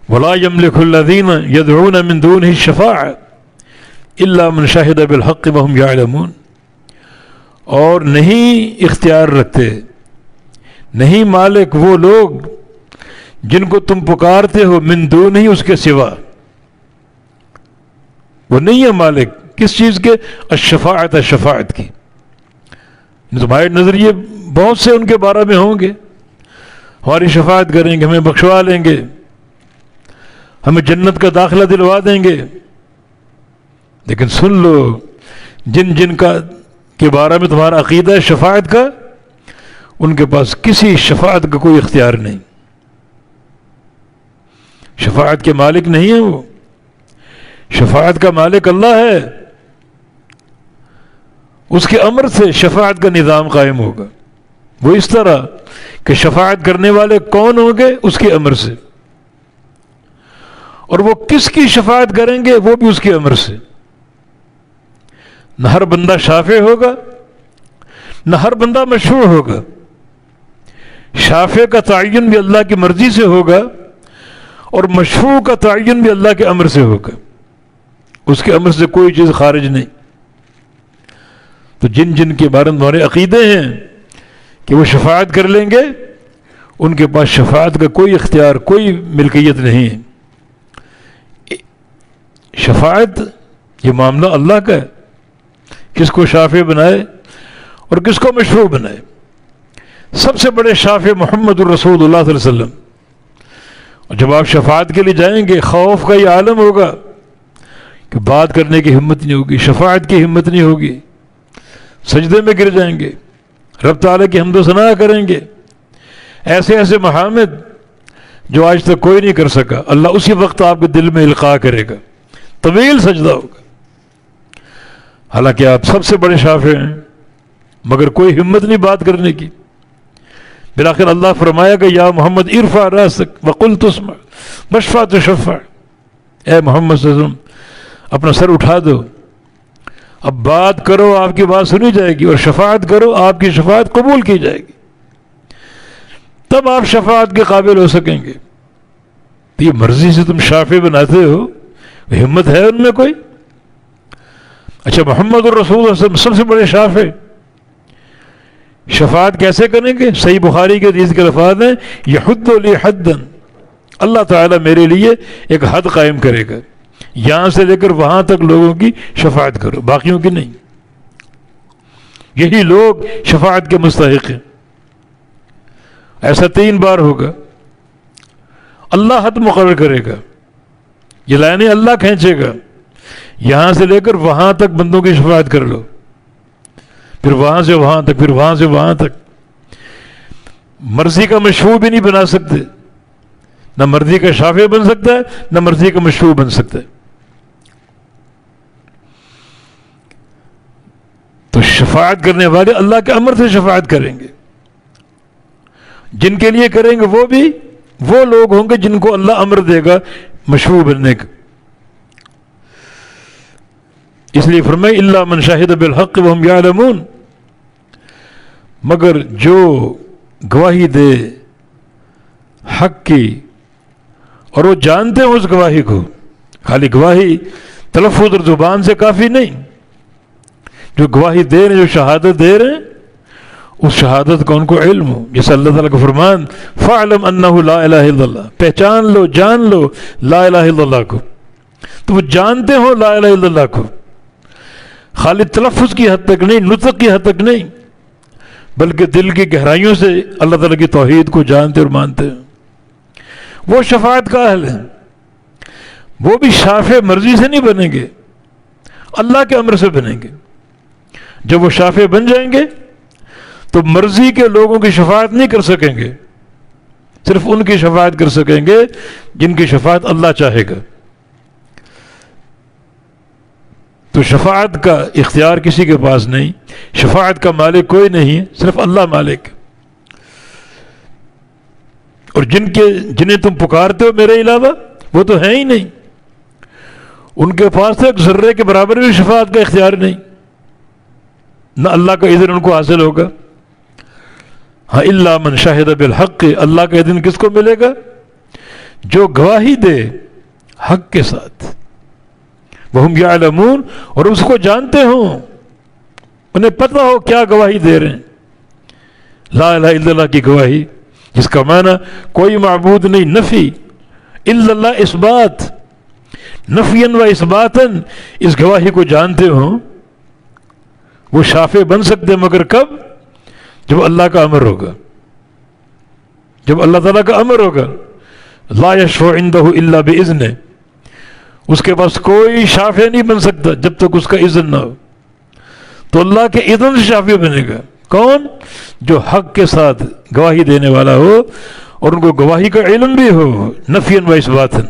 ولا يملك الذين يدعون من دونه الشفاعة إلا من شهد بالحق وهم يعلمون، اور نہیں اختیار رکھتے، نہیں مالک وہ لوگ جن کو تم پکارتے ہو من دون ہی، اس کے سوا، وہ نہیں ہے مالک کس چیز کے؟ الشفاعت، شفاعت کی۔ تمہارے نظریے بہت سے ان کے بارے میں ہوں گے، ہماری شفاعت کریں گے، ہمیں بخشوا لیں گے، ہمیں جنت کا داخلہ دلوا دیں گے، لیکن سن لو جن کا کے بارے میں تمہارا عقیدہ ہے شفاعت کا، ان کے پاس کسی شفاعت کا کوئی اختیار نہیں، شفاعت کے مالک نہیں ہیں وہ، شفاعت کا مالک اللہ ہے، اس کے امر سے شفاعت کا نظام قائم ہوگا۔ وہ اس طرح کہ شفاعت کرنے والے کون ہوں گے؟ اس کے امر سے، اور وہ کس کی شفاعت کریں گے؟ وہ بھی اس کے امر سے۔ نہ ہر بندہ شافع ہوگا، نہ ہر بندہ مشروع ہوگا۔ شافع کا تعین بھی اللہ کی مرضی سے ہوگا، اور مشروع کا تعین بھی اللہ کے امر سے ہوگا، اس کے امر سے کوئی چیز خارج نہیں۔ تو جن کے بارے میں ہمارے عقیدے ہیں کہ وہ شفاعت کر لیں گے، ان کے پاس شفاعت کا کوئی اختیار، کوئی ملکیت نہیں ہے۔ شفاعت یہ معاملہ اللہ کا ہے، کس کو شافع بنائے اور کس کو مشروع بنائے۔ سب سے بڑے شافع محمد الرسول اللہ صلی اللہ علیہ وسلم، اور جب آپ شفاعت کے لیے جائیں گے خوف کا یہ عالم ہوگا کہ بات کرنے کی ہمت نہیں ہوگی، شفاعت کی ہمت نہیں ہوگی، سجدے میں گر جائیں گے، رب تعالیٰ کی حمد و ثنا کریں گے، ایسے ایسے محامد جو آج تک کوئی نہیں کر سکا، اللہ اسی وقت آپ کے دل میں القاء کرے گا، طویل سجدہ ہوگا، حالانکہ آپ سب سے بڑے شافع ہیں، مگر کوئی ہمت نہیں بات کرنے کی۔ بالآخر اللہ فرمایا کہ یا محمد ارفع راسک وقل تسمع واشفع تشفع، اے محمد صلی اللہ علیہ وسلم اپنا سر اٹھا دو، اب بات کرو آپ کی بات سنی جائے گی، اور شفاعت کرو آپ کی شفاعت قبول کی جائے گی، تب آپ شفاعت کے قابل ہو سکیں گے۔ تو یہ مرضی سے تم شافع بناتے ہو، ہمت ہے ان میں کوئی؟ اچھا محمد الرسول صلی اللہ علیہ وسلم سب سے بڑے شافع، شفاعت کیسے کریں گے؟ صحیح بخاری کے حدیث کے الفاظ ہیں یحد لی حدا، اللہ تعالیٰ میرے لیے ایک حد قائم کرے گا، یہاں سے لے کر وہاں تک لوگوں کی شفاعت کرو، باقیوں کی نہیں، یہی لوگ شفاعت کے مستحق ہیں۔ ایسا 3 بار ہوگا، اللہ حد مقرر کرے گا، یہ لائنیں اللہ کھینچے گا، یہاں سے لے کر وہاں تک بندوں کی شفاعت کر لو، پھر وہاں سے وہاں تک، پھر وہاں سے وہاں تک۔ مرضی کا مشروع بھی نہیں بنا سکتے، نہ مرضی کا شافع بن سکتا ہے، نہ مرضی کا مشروع بن سکتا ہے۔ تو شفاعت کرنے والے اللہ کے امر سے شفاعت کریں گے، جن کے لیے کریں گے وہ بھی وہ لوگ ہوں گے جن کو اللہ امر دے گا مشروع بننے کا۔ اس لیے فرمائے الا من شہد بالحق وهم یعلمون، مگر جو گواہی دے حق کی اور وہ جانتے ہیں اس گواہی کو، خالی گواہی تلفظ اور زبان سے کافی نہیں، جو گواہی دے رہے ہیں، جو شہادت دے رہے ہیں، اس شہادت کا ان کو علم ہو، جیسے اللہ تعالیٰ کا فرمان فَاعْلَمْ أَنَّهُ لَا إِلَهَ إِلَّا اللَّهُ، پہچان لو، جان لو لا الہ الا اللہ کو، تو وہ جانتے ہو لا الہ الا اللہ کو، خالی تلفظ کی حد تک نہیں، نطق کی حد تک نہیں، بلکہ دل کی گہرائیوں سے اللہ تعالیٰ کی توحید کو جانتے اور مانتے ہیں، وہ شفاعت کا اہل ہیں۔ وہ بھی شافع مرضی سے نہیں بنیں گے، اللہ کے امر سے بنیں گے۔ جب وہ شافع بن جائیں گے تو مرضی کے لوگوں کی شفاعت نہیں کر سکیں گے، صرف ان کی شفاعت کر سکیں گے جن کی شفاعت اللہ چاہے گا۔ تو شفاعت کا اختیار کسی کے پاس نہیں، شفاعت کا مالک کوئی نہیں ہے، صرف اللہ مالک۔ اور جنہیں تم پکارتے ہو میرے علاوہ وہ تو ہیں ہی نہیں، ان کے پاس تو ایک ذرے کے برابر بھی شفاعت کا اختیار نہیں، نہ اللہ کا اذن ان کو حاصل ہوگا۔ ہاں الا من شہد بالحق، اللہ کا اذن کس کو ملے گا؟ جو گواہی دے حق کے ساتھ، وہم یعلمون، اور اس کو جانتے ہوں، انہیں پتہ ہو کیا گواہی دے رہے ہیں. لا الہ الا اللہ کی گواہی، جس کا معنی کوئی معبود نہیں، نفی، الا اللہ اثبات، نفیاً و اثباتاً اس گواہی کو جانتے ہوں. وہ شافع بن سکتے مگر کب؟ جب اللہ کا امر ہوگا، جب اللہ تعالیٰ کا امر ہوگا. لا یشفع عندہ الا باذنہ، اس کے پاس کوئی شافع نہیں بن سکتا جب تک اس کا اذن نہ ہو. تو اللہ کے اذن سے شافع بنے گا کون؟ جو حق کے ساتھ گواہی دینے والا ہو اور ان کو گواہی کا علم بھی ہو، نفیاً و اثباتاً.